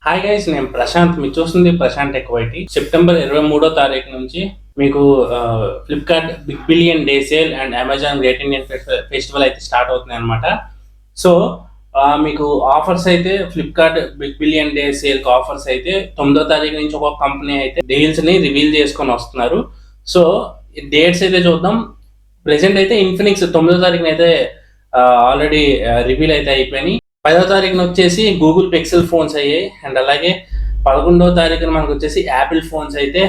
Hi guys, నేను ప్రశాంత్. మీరు చూస్తుంది ప్రశాంత్ టెక్వైటీ. సెప్టెంబర్ 23వ తారీఖు నుంచి మీకు Flipkart Big Billion Day sale and Amazon Great Indian Festival అయితే స్టార్ట్ అవుతుంది అనమాట. సో మీకు ఆఫర్స్ అయితే Flipkart Big Billion Day sale offers అయితే 9వ తారీఖు నుంచి ఒక్కొక్క కంపెనీ అయితే డీల్స్ ని రివీల్ చేసుకొని వస్తున్నారు. సో డేట్స్ అయితే చూద్దాం. ప్రెసెంట్ అయితే ఇన్ఫినిక్స్ 9వ తారీఖున అయితే ఆల్రెడీ రివీల్ అయితే అయిపోయినాయి. 10వ తారీఖున వచ్చేసి గూగుల్ పిక్సెల్ ఫోన్స్ అయ్యాయి. అండ్ అలాగే 11వ తారీఖున మనకు వచ్చేసి యాపిల్ ఫోన్స్ అయితే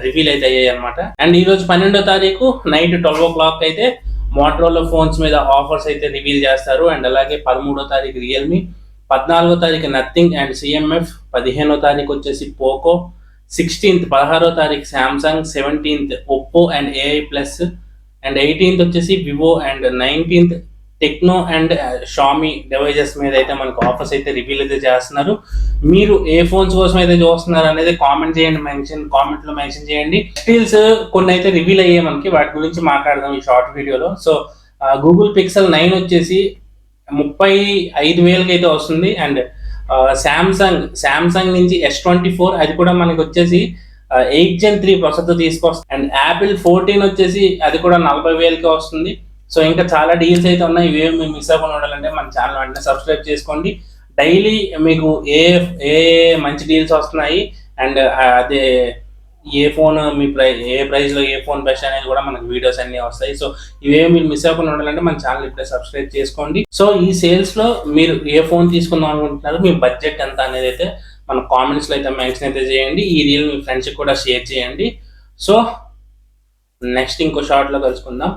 రివీల్ అయితే అయ్యాయి అనమాట. అండ్ ఈ రోజు 12వ తారీఖు నైట్ 12 o'clock అయితే మోటరోలా ఫోన్స్ మీద ఆఫర్స్ అయితే రివీల్ చేస్తారు. అండ్ అలాగే 13వ తారీఖు రియల్మీ, 14వ తారీఖు నథింగ్ అండ్ సిఎంఎఫ్, 15వ తారీఖు వచ్చేసి పోకో, 16వ తారీఖు Samsung, 17th Oppo and AI Plus, and 18th వచ్చేసి Vivo, and 19th Tecno and Xiaomi devices మీద అయితే మనకు ఆఫర్స్ అయితే రివీల్ అయితే చేస్తున్నారు. మీరు ఏ ఫోన్స్ కోసం అయితే చూస్తున్నారు అనేది కామెంట్ చేయండి, కామెంట్ లో మెన్షన్ చేయండి. డీల్స్ కొన్ని అయితే రివీల్ అయ్యాయి మనకి, వాటి గురించి మాట్లాడదాం ఈ షార్ట్ వీడియోలో. సో గూగుల్ పిక్సెల్ 9 వచ్చేసి 35,000కి అయితే వస్తుంది. అండ్ శాంసంగ్ నుంచి S24 అది కూడా మనకి వచ్చేసి 8 Gen 3 ప్రాసెసర్ తీసుకొస్తుంది. అండ్ యాపిల్ 14 వచ్చేసి అది కూడా 40,000కి వస్తుంది. సో ఇంకా చాలా డీల్స్ అయితే ఉన్నాయి. ఇవేమి మీరు మిస్ అవ్వకుండా ఉండాలంటే మన ఛానల్ వెంటనే సబ్స్క్రైబ్ చేసుకోండి. డైలీ మీకు ఏ ఏ మంచి డీల్స్ వస్తున్నాయి అండ్ అదే ఏ ఫోన్ మీ ఏ ప్రైస్లో ఏ ఫోన్ బెస్ట్ అనేది కూడా మనకు వీడియోస్ అన్నీ వస్తాయి. సో ఇవేమి మీరు మిస్ అవ్వకుండా ఉండాలంటే మన ఛానల్ ఇప్పుడే సబ్స్క్రైబ్ చేసుకోండి. సో ఈ సేల్స్లో మీరు ఏ ఫోన్ తీసుకుందాం అనుకుంటున్నారు, మీ బడ్జెట్ ఎంత అనేది అయితే మన కామెంట్స్లో అయితే మెన్షన్ అయితే చేయండి. ఈ డీల్ మీ ఫ్రెండ్స్కి కూడా షేర్ చేయండి. సో నెక్స్ట్ ఇంకో షార్ట్లో కలుసుకుందాం.